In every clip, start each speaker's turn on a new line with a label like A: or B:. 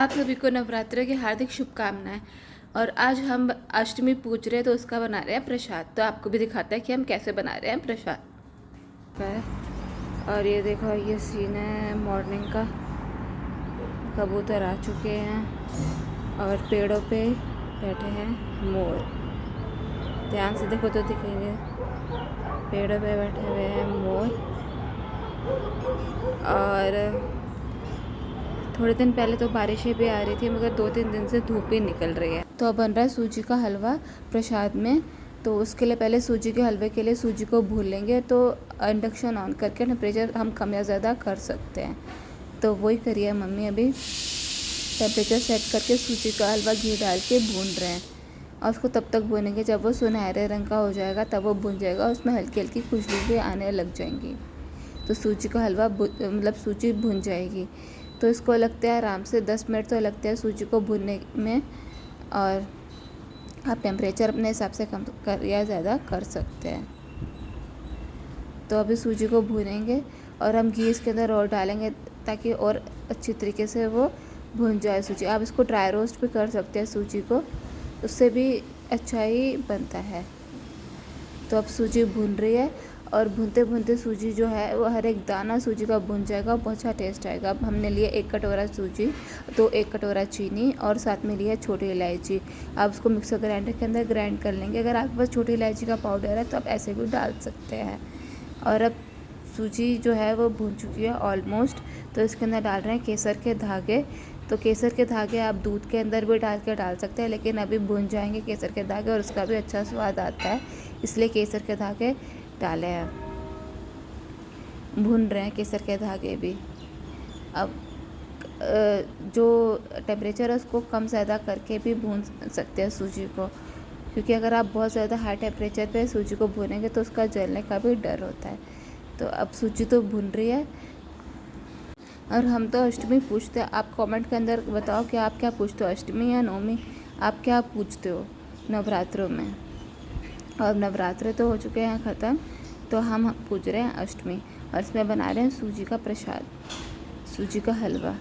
A: आप सभी को नवरात्र की हार्दिक शुभकामनाएं। और आज हम अष्टमी पूज रहे हैं तो उसका बना रहे हैं प्रसाद। तो आपको भी दिखाते हैं कि हम कैसे बना रहे हैं प्रसाद। और ये देखो, ये सीन है मॉर्निंग का। कबूतर आ चुके हैं और पेड़ों पे बैठे हैं मोर। ध्यान से देखो तो दिखेंगे, पेड़ों पे बैठे हुए हैं मोर। और थोड़े दिन पहले तो बारिशें भी आ रही थी, मगर 2-3 दिन से धूप ही निकल रही है। तो अब बन रहा है सूजी का हलवा प्रसाद में। तो उसके लिए पहले सूजी के हलवे के लिए सूजी को भून लेंगे। तो इंडक्शन ऑन करके टेम्परेचर हम कम या ज़्यादा कर सकते हैं। तो वही करिए मम्मी, अभी टेम्परेचर सेट करके सूजी का हलवा घी डाल के भून रहे हैं। और उसको तब तक भूनेंगे जब वो सुनहरे रंग का हो जाएगा, तब वो भुन जाएगा। उसमें हल्की हल्की खुशबू भी आने लग जाएंगी। तो सूजी का हलवा मतलब सूजी भुन जाएगी। तो इसको लगते हैं आराम से 10 मिनट तो लगते हैं सूजी को भूनने में। और आप टेम्परेचर अपने हिसाब से कम कर या ज़्यादा कर सकते हैं। तो अभी सूजी को भूनेंगे और हम घी इसके अंदर और डालेंगे ताकि और अच्छी तरीके से वो भुन जाए सूजी। आप इसको ड्राई रोस्ट भी कर सकते हैं सूजी को, उससे भी अच्छा ही बनता है। तो अब सूजी भून रही है और भूनते भूनते सूजी जो है वो हर एक दाना सूजी का भुन जाएगा, बहुत अच्छा टेस्ट आएगा। अब हमने लिए 1 कटोरा सूजी, तो 1 कटोरा चीनी और साथ में लिया छोटी इलायची। आप उसको मिक्सर ग्राइंडर के अंदर ग्राइंड कर लेंगे। अगर आपके पास छोटी इलायची का पाउडर है तो आप ऐसे भी डाल सकते हैं। और अब सूजी जो है वो भून चुकी है ऑलमोस्ट। तो इसके अंदर डाल रहे हैं केसर के धागे। तो केसर के धागे आप दूध के अंदर भी डाल सकते हैं, लेकिन अभी भुन जाएंगे केसर के धागे और उसका भी अच्छा स्वाद आता है, इसलिए केसर के धागे डाले हैं। भून रहे हैं केसर के धागे भी। अब जो टेम्परेचर है उसको कम ज़्यादा करके भी भून सकते हैं सूजी को, क्योंकि अगर आप बहुत ज़्यादा हाई टेम्परेचर पे सूजी को भूनेंगे तो उसका जलने का भी डर होता है। तो अब सूजी तो भून रही है। और हम तो अष्टमी पूछते हैं। आप कमेंट के अंदर बताओ कि आप क्या पूछते हो, अष्टमी या नवमी, आप क्या पूछते हो नवरात्रों में। और नवरात्र तो हो चुके हैं ख़त्म, तो हम पूछ रहे हैं अष्टमी। और इसमें बना रहे हैं सूजी का प्रसाद, सूजी का हलवा।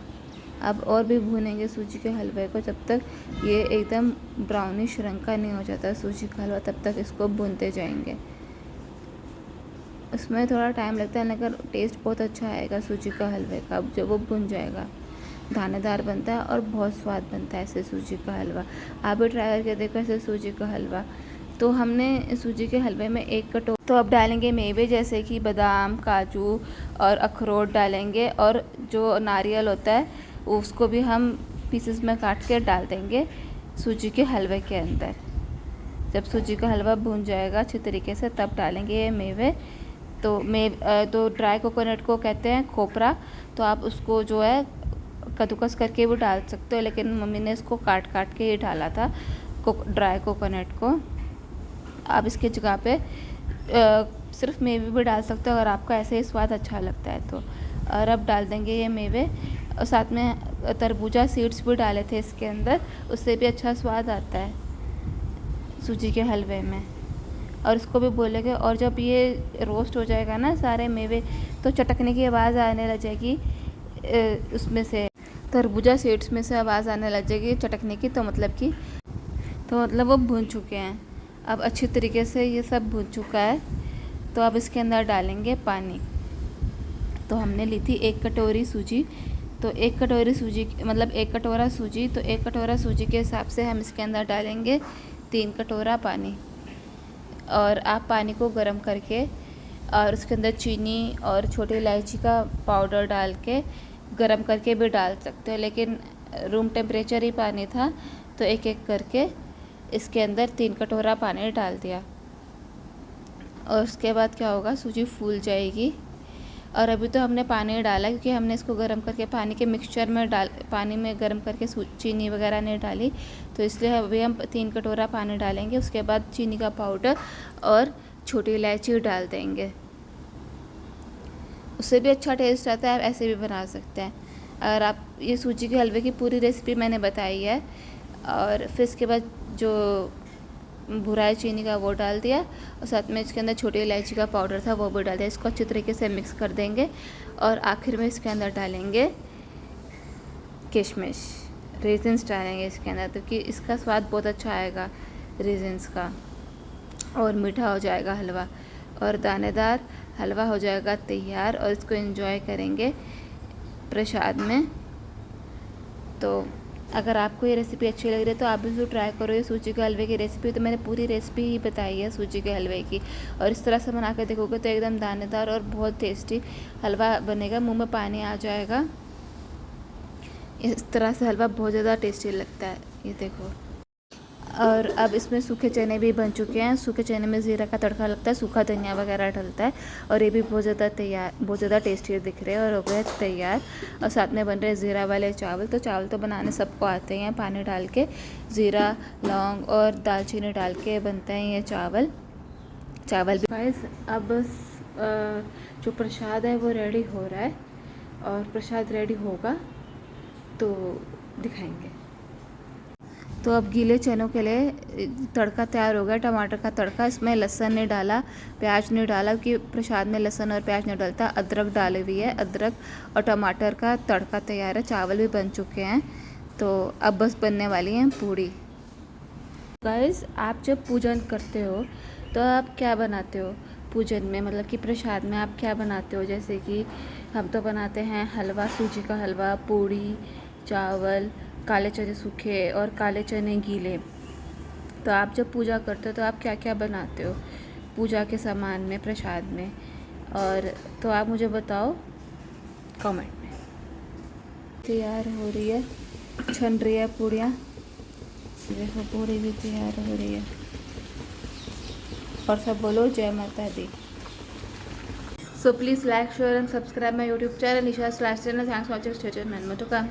A: अब और भी भूनेंगे सूजी के हलवे को जब तक ये एकदम ब्राउनिश रंग का नहीं हो जाता सूजी का हलवा, तब तक इसको भूनते जाएंगे। उसमें थोड़ा टाइम लगता है, लेकिन टेस्ट बहुत अच्छा आएगा सूजी का हलवे का जब वो भुन जाएगा। दानेदार बनता है और बहुत स्वाद बनता है ऐसे सूजी का हलवा। आप भी ट्राई करके देखो ऐसे सूजी का हलवा। तो हमने सूजी के हलवे में 1 कटोरा, तो अब डालेंगे मेवे जैसे कि बादाम, काजू और अखरोट डालेंगे। और जो नारियल होता है उसको भी हम पीसेस में काट के डाल देंगे सूजी के हलवे के अंदर। जब सूजी का हलवा भून जाएगा अच्छी तरीके से, तब डालेंगे ये मेवे। तो ड्राई कोकोनट को कहते हैं खोपरा। तो आप उसको जो है कद्दूकस करके भी डाल सकते हो, लेकिन मम्मी ने इसको काट काट के ही डाला था ड्राई कोकोनट को। आप इसके जगह पे सिर्फ मेवे भी डाल सकते हो अगर आपका ऐसे ही स्वाद अच्छा लगता है तो। और अब डाल देंगे ये मेवे, और साथ में तरबूजा सीड्स भी डाले थे इसके अंदर, उससे भी अच्छा स्वाद आता है सूजी के हलवे में। और इसको भी बोलेंगे। और जब ये रोस्ट हो जाएगा ना सारे मेवे, तो चटकने की आवाज़ आने लग जाएगी उसमें से, तरबूजा सीड्स में से आवाज़ आने लग जाएगी चटकने की। तो मतलब वो भून चुके हैं। अब अच्छी तरीके से ये सब भून चुका है। तो अब इसके अंदर डालेंगे पानी। तो हमने ली थी 1 कटोरी सूजी। तो 1 कटोरी सूजी मतलब 1 कटोरा सूजी, तो 1 कटोरा सूजी के हिसाब से हम इसके अंदर डालेंगे 3 कटोरा पानी। और आप पानी को गर्म करके और उसके अंदर चीनी और छोटी इलायची का पाउडर डाल के गर्म करके भी डाल सकते हो, लेकिन रूम टेम्परेचर ही पानी था तो एक एक करके इसके अंदर 3 कटोरा पानी डाल दिया। और उसके बाद क्या होगा, सूजी फूल जाएगी। और अभी तो हमने पानी डाला क्योंकि हमने इसको गर्म करके पानी के मिक्सचर में पानी में गर्म करके चीनी वगैरह नहीं डाली, तो इसलिए अभी हम 3 कटोरा पानी डालेंगे। उसके बाद चीनी का पाउडर और छोटी इलायची डाल देंगे, उससे भी अच्छा टेस्ट आता है। आप ऐसे भी बना सकते हैं। और आप ये सूजी के हलवे की पूरी रेसिपी मैंने बताई है। और फिर इसके बाद जो भुराई चीनी का वो डाल दिया, और साथ में इसके अंदर छोटी इलायची का पाउडर था वो भी डाल दिया। इसको अच्छी तरीके से मिक्स कर देंगे। और आखिर में इसके अंदर डालेंगे किशमिश। रेजिन्स डालेंगे इसके अंदर, तो कि इसका स्वाद बहुत अच्छा आएगा रेजिन्स का, और मीठा हो जाएगा हलवा, और दानेदार हलवा हो जाएगा तैयार, और इसको एंजॉय करेंगे प्रसाद में। तो अगर आपको ये रेसिपी अच्छी लग रही है तो आप भी इसको ट्राई करो। ये सूजी के हलवे की रेसिपी, तो मैंने पूरी रेसिपी ही बताई है सूजी के हलवे की, और इस तरह से बना कर देखोगे तो एकदम दानेदार और बहुत टेस्टी हलवा बनेगा, मुंह में पानी आ जाएगा। इस तरह से हलवा बहुत ज़्यादा टेस्टी लगता है, ये देखो। और अब इसमें सूखे चने भी बन चुके हैं। सूखे चने में ज़ीरा का तड़का लगता है, सूखा धनिया वगैरह डलता है, और ये भी बहुत ज़्यादा टेस्टी दिख रहे हैं और हो गए तैयार। और साथ में बन रहे ज़ीरा वाले चावल। तो चावल तो बनाने सबको आते हैं, पानी डाल के ज़ीरा, लौंग और दालचीनी डाल के बनते हैं ये चावल भी। गाइस अब जो प्रसाद है वो रेडी हो रहा है, और प्रसाद रेडी होगा तो दिखाएंगे। तो अब गीले चनों के लिए तड़का तैयार हो गया, टमाटर का तड़का। इसमें लहसुन नहीं डाला, प्याज नहीं डाला, क्योंकि प्रसाद में लहसुन और प्याज नहीं डलता। अदरक डाली हुई है, अदरक और टमाटर का तड़का तैयार है। चावल भी बन चुके हैं, तो अब बस बनने वाली हैं पूड़ी। गाइस आप जब पूजन करते हो तो आप क्या बनाते हो पूजन में, मतलब कि प्रसाद में आप क्या बनाते हो? जैसे कि हम तो बनाते हैं हलवा, सूजी का हलवा, पूड़ी, चावल, काले चने सूखे और काले चने गीले। तो आप जब पूजा करते हो तो आप क्या क्या बनाते हो पूजा के सामान में, प्रसाद में? और तो आप मुझे बताओ कमेंट में। तैयार हो रही है, छन रही है पूड़ियाँ, देखो पूड़ी भी तैयार हो रही है। और सब बोलो जय माता दी। So please like, share and subscribe my YouTube channel, Nisha's Lifestyle, and thanks for watching. Stay tuned, man. More to come.